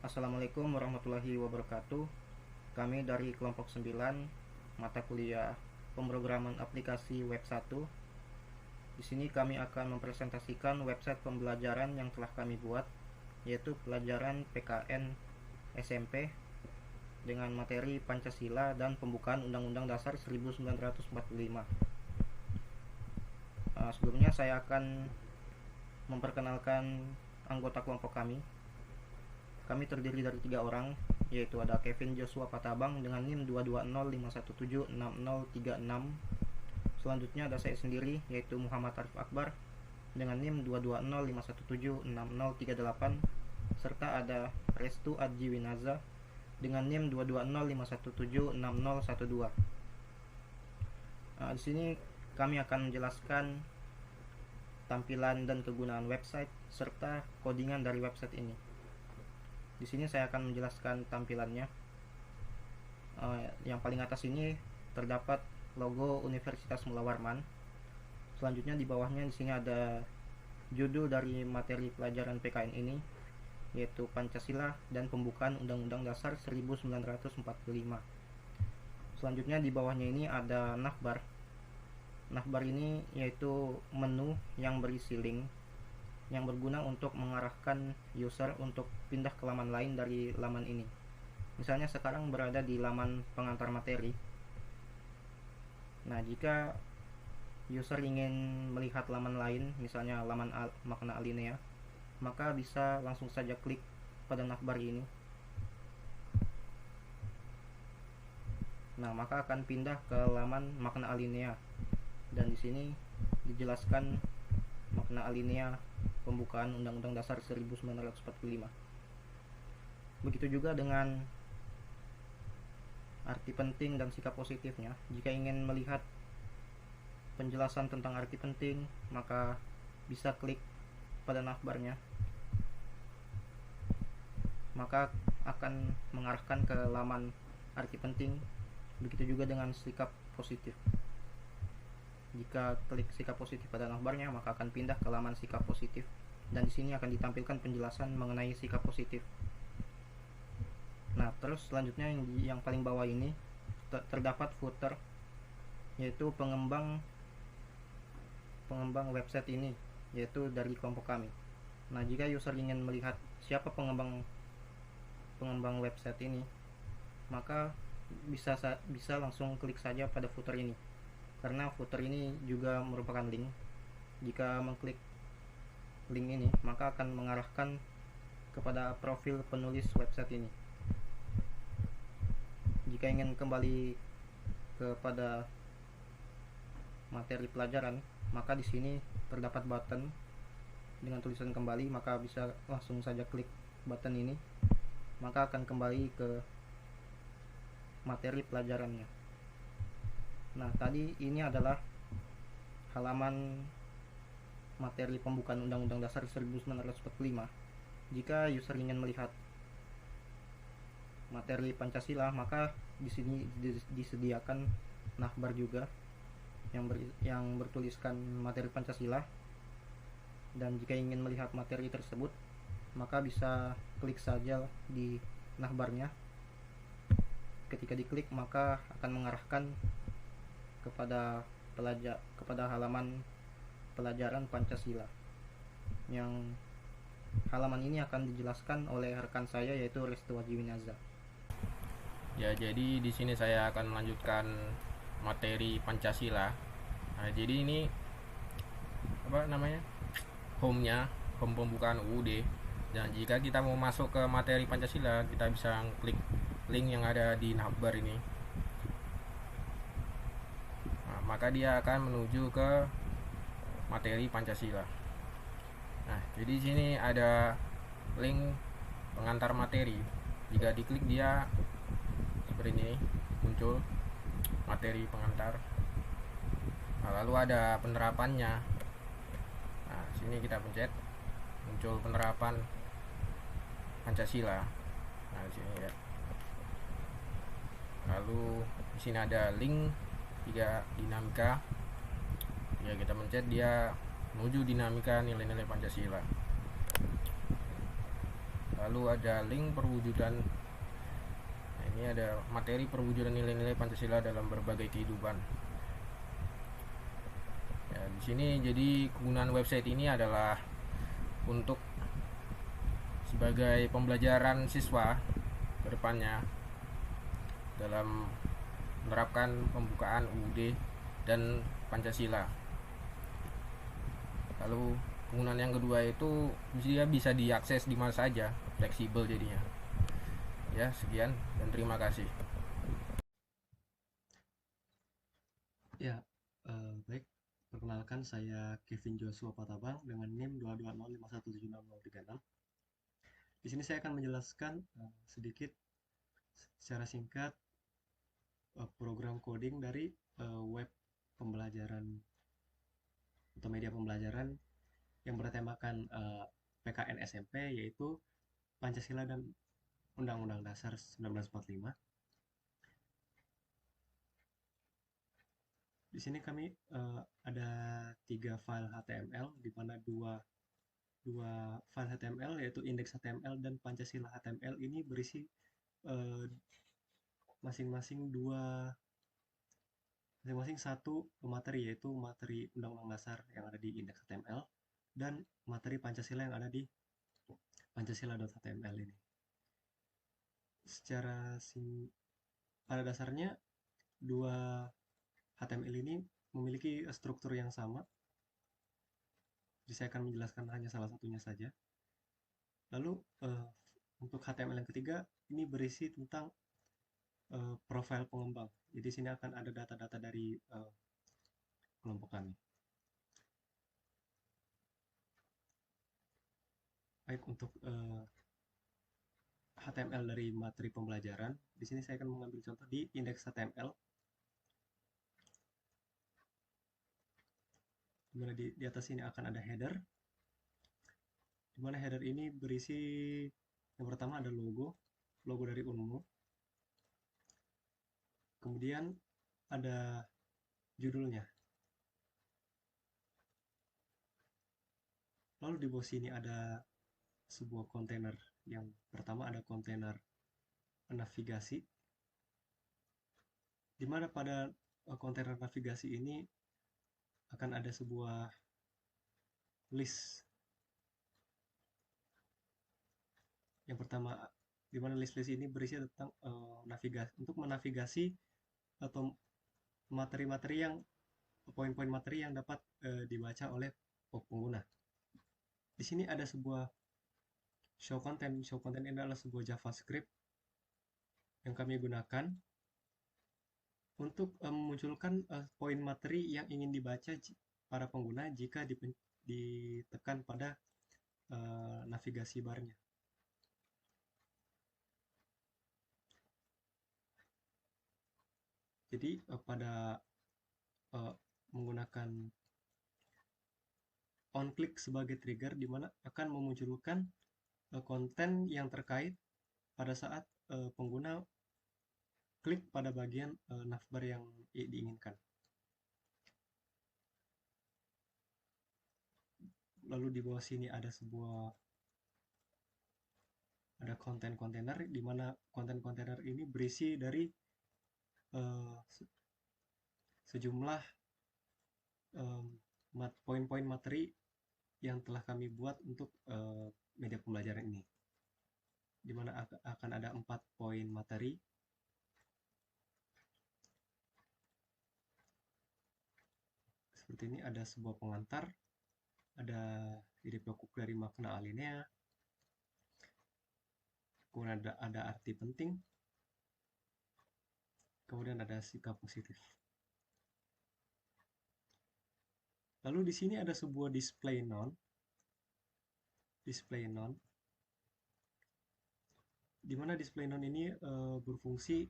Assalamualaikum warahmatullahi wabarakatuh. Kami dari kelompok 9 mata kuliah pemrograman aplikasi web 1. Di sini kami akan mempresentasikan website pembelajaran yang telah kami buat, yaitu pelajaran PKN SMP dengan materi Pancasila dan pembukaan Undang-Undang Dasar 1945. Sebelumnya saya akan memperkenalkan anggota kelompok kami. Kami terdiri dari 3 orang, yaitu ada Kevin Joshua Patabang dengan NIM 22051766036. Selanjutnya ada saya sendiri, yaitu Muhammad Arif Akbar dengan NIM 22051766038, serta ada Restu Adji Winaza dengan NIM 22051766012. Di sini kami akan menjelaskan tampilan dan kegunaan website serta codingan dari website ini. Di sini saya akan menjelaskan tampilannya. Yang paling atas ini terdapat logo Universitas Mula Warman. Selanjutnya di bawahnya di sini ada judul dari materi pelajaran PKN ini, yaitu Pancasila dan pembukaan Undang-Undang Dasar 1945. Selanjutnya di bawahnya ini ada navbar. Navbar ini yaitu menu yang berisi link yang berguna untuk mengarahkan user untuk pindah ke laman lain dari laman ini. Misalnya sekarang berada di laman pengantar materi. Nah, jika user ingin melihat laman lain, misalnya laman makna alinea, maka bisa langsung saja klik pada navbar ini. Nah, maka akan pindah ke laman makna alinea. Dan di sini dijelaskan makna alinea pembukaan Undang-Undang Dasar 1945. Begitu juga dengan arti penting dan sikap positifnya. Jika ingin melihat penjelasan tentang arti penting, maka bisa klik pada navbarnya. Maka akan mengarahkan ke laman arti penting. Begitu juga dengan sikap positif. Jika klik sikap positif pada navbarnya, maka akan pindah ke laman sikap positif, dan di sini akan ditampilkan penjelasan mengenai sikap positif. Nah, terus selanjutnya yang paling bawah ini terdapat footer, yaitu pengembang website ini, yaitu dari kelompok kami. Nah, jika user ingin melihat siapa pengembang website ini, maka bisa langsung klik saja pada footer ini, karena footer ini juga merupakan link. Jika mengklik link ini, maka akan mengarahkan kepada profil penulis website ini. Jika ingin kembali kepada materi pelajaran, maka di sini terdapat button dengan tulisan kembali, maka bisa langsung saja klik button ini, maka akan kembali ke materi pelajarannya. Nah, tadi ini adalah halaman materi pembukaan Undang-Undang Dasar 1945. Jika user ingin melihat materi Pancasila, maka di sini disediakan navbar juga yang bertuliskan materi Pancasila. Dan jika ingin melihat materi tersebut, maka bisa klik saja di navbarnya. Ketika diklik, maka akan mengarahkan kepada halaman pelajaran Pancasila. Yang halaman ini akan dijelaskan oleh rekan saya, yaitu Restu Adji Winaza. Ya, jadi di sini saya akan melanjutkan materi Pancasila. Nah, jadi ini home-nya, home pembukaan UUD. Dan jika kita mau masuk ke materi Pancasila, kita bisa klik link yang ada di navbar ini. Nah, maka dia akan menuju ke materi Pancasila. Nah, jadi di sini ada link pengantar materi. Jika diklik, dia seperti ini, muncul materi pengantar. Nah, lalu ada penerapannya. Nah, sini kita pencet, muncul penerapan Pancasila. Nah, di sini ya. Lalu di sini ada link 3 dinamika. Ya, kita pencet, dia menuju dinamika nilai-nilai Pancasila. lalu ada link perwujudan. Nah, ini ada materi perwujudan nilai-nilai Pancasila dalam berbagai kehidupan. Ya, di sini jadi kegunaan website ini adalah untuk sebagai pembelajaran siswa ke depannya dalam menerapkan pembukaan UUD dan Pancasila. Lalu kegunaan yang kedua itu dia bisa diakses di mana saja, fleksibel jadinya. Ya, sekian dan terima kasih. Ya, baik. Perkenalkan, saya Kevin Joshua Patabang dengan NIM 220517636. Di sini saya akan menjelaskan sedikit secara singkat program coding dari web pembelajaran atau media pembelajaran yang bertemakan PKN SMP, yaitu Pancasila dan Undang-Undang Dasar 1945. Di sini kami ada 3 file HTML, di mana dua file HTML yaitu indeks HTML dan Pancasila HTML ini berisi masing-masing satu materi, yaitu materi Undang-Undang Dasar yang ada di indeks HTML dan materi Pancasila yang ada di pancasila.html ini. Pada dasarnya dua HTML ini memiliki struktur yang sama. Jadi saya akan menjelaskan hanya salah satunya saja. Lalu untuk HTML yang ketiga ini berisi tentang profil pengembang. Jadi sini akan ada data-data dari kelompok kami. Baik, untuk HTML dari materi pembelajaran, di sini saya akan mengambil contoh di indeks HTML. Dimana di atas ini akan ada header, dimana header ini berisi yang pertama ada logo dari Unmu, kemudian ada judulnya, lalu di bawah sini ada sebuah kontainer. Yang pertama ada kontainer navigasi, dimana pada kontainer navigasi ini akan ada sebuah list. Yang pertama, di mana list-list ini berisi tentang navigasi, untuk menavigasi atau materi-materi yang poin-poin materi yang dapat dibaca oleh pengguna. Di sini ada sebuah show content. Show content ini adalah sebuah JavaScript yang kami gunakan untuk memunculkan poin materi yang ingin dibaca para pengguna jika ditekan pada navigasi barnya. Jadi pada menggunakan on-click sebagai trigger, di mana akan memunculkan konten yang terkait pada saat pengguna klik pada bagian navbar yang diinginkan. Lalu di bawah sini ada konten kontainer, di mana konten kontainer ini berisi dari sejumlah poin-poin materi yang telah kami buat untuk media pembelajaran ini, di mana akan ada 4 poin materi. Seperti ini, ada sebuah pengantar, ada ide pokok dari makna alinea, kemudian ada arti penting, kemudian ada sikap positif. Lalu di sini ada sebuah display noun, di mana display noun ini berfungsi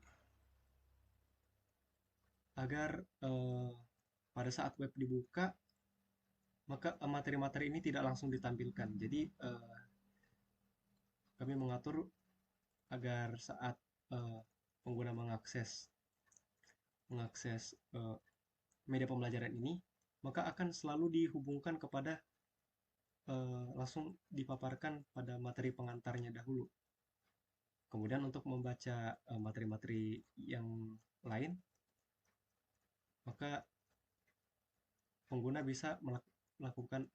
agar pada saat web dibuka, maka materi-materi ini tidak langsung ditampilkan. Jadi kami mengatur agar saat pengguna mengakses media pembelajaran ini, maka akan selalu dihubungkan kepada langsung dipaparkan pada materi pengantarnya dahulu. Kemudian untuk membaca materi-materi yang lain, maka pengguna bisa melakukan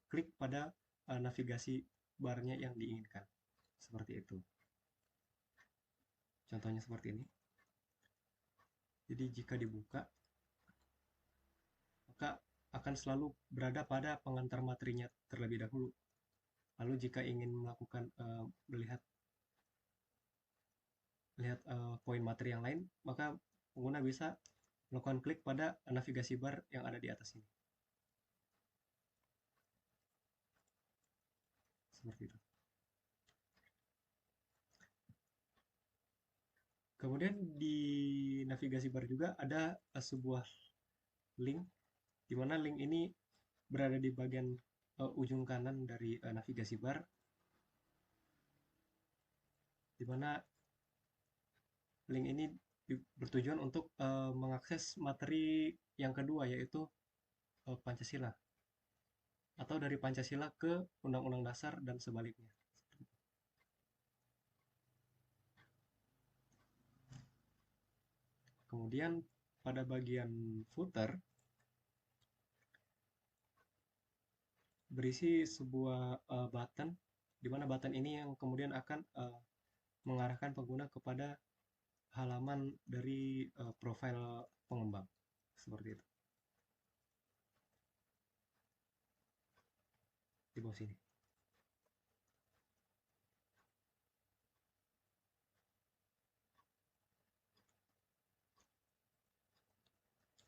klik pada navigasi barnya yang diinginkan. Seperti itu. Contohnya seperti ini. Jadi jika dibuka, maka akan selalu berada pada pengantar materinya terlebih dahulu. Lalu jika ingin melakukan melihat poin materi yang lain, maka pengguna bisa melakukan klik pada navigasi bar yang ada di atas ini. Seperti itu. Kemudian di navigasi bar juga ada sebuah link, di mana link ini berada di bagian ujung kanan dari navigasi bar, di mana link ini bertujuan untuk mengakses materi yang kedua, yaitu Pancasila, atau dari Pancasila ke Undang-Undang Dasar dan sebaliknya. Kemudian pada bagian footer berisi sebuah button, di mana button ini yang kemudian akan mengarahkan pengguna kepada halaman dari profil pengembang. Seperti itu. Di bawah sini.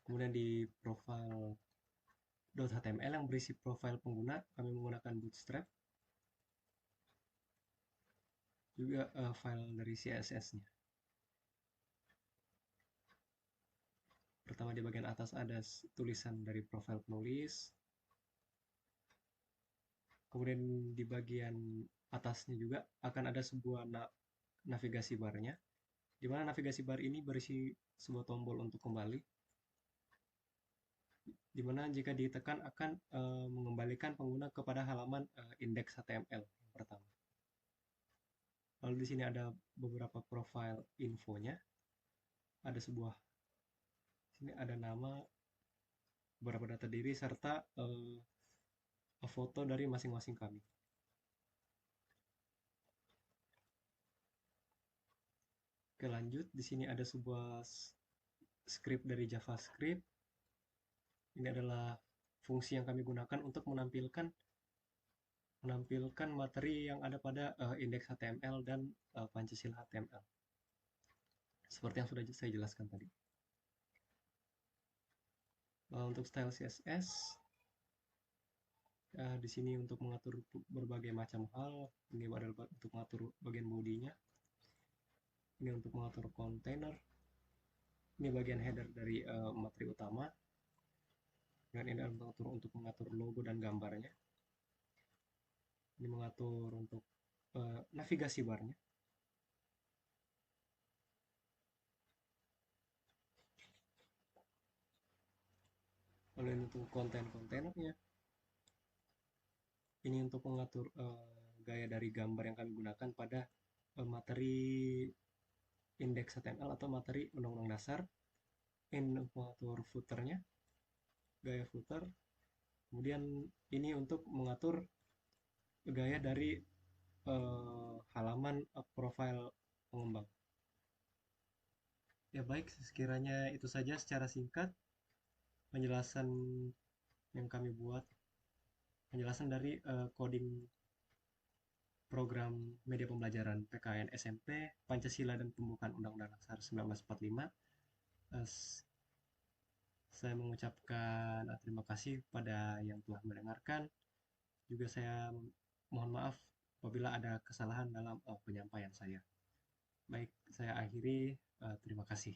Kemudian di profile .html yang berisi profil pengguna, kami menggunakan Bootstrap. Juga file dari CSS-nya. Pertama di bagian atas ada tulisan dari profil penulis. Kemudian di bagian atasnya juga akan ada sebuah navigasi barnya, di mana navigasi bar ini berisi sebuah tombol untuk kembali, di mana jika ditekan akan mengembalikan pengguna kepada halaman indeks HTML yang pertama. Lalu di sini ada beberapa profil infonya, ada sebuah, sini ada nama, beberapa data diri serta foto dari masing-masing kami. Oke, lanjut. Di sini ada sebuah script dari JavaScript. Ini adalah fungsi yang kami gunakan untuk menampilkan materi yang ada pada indeks HTML dan Pancasila HTML. Seperti yang sudah saya jelaskan tadi. Untuk style CSS, di sini untuk mengatur berbagai macam hal. Ini adalah untuk mengatur bagian bodinya. Ini untuk mengatur kontainer. Ini bagian header dari materi utama. Dan ini adalah untuk mengatur logo dan gambarnya. Ini mengatur untuk navigasi barnya. Lalu ini untuk kontainernya. Ini untuk mengatur gaya dari gambar yang kami gunakan pada materi indeks HTML atau materi Undang-Undang Dasar. Ini untuk mengatur footernya, gaya footer. Kemudian ini untuk mengatur gaya dari halaman profil pengembang. Ya baik, sekiranya itu saja secara singkat penjelasan yang kami buat, penjelasan dari coding program media pembelajaran PKN SMP, Pancasila dan Pembukaan Undang-Undang Dasar 1945. Saya mengucapkan terima kasih pada yang telah mendengarkan. Juga saya mohon maaf apabila ada kesalahan dalam penyampaian saya. Baik, saya akhiri. Terima kasih.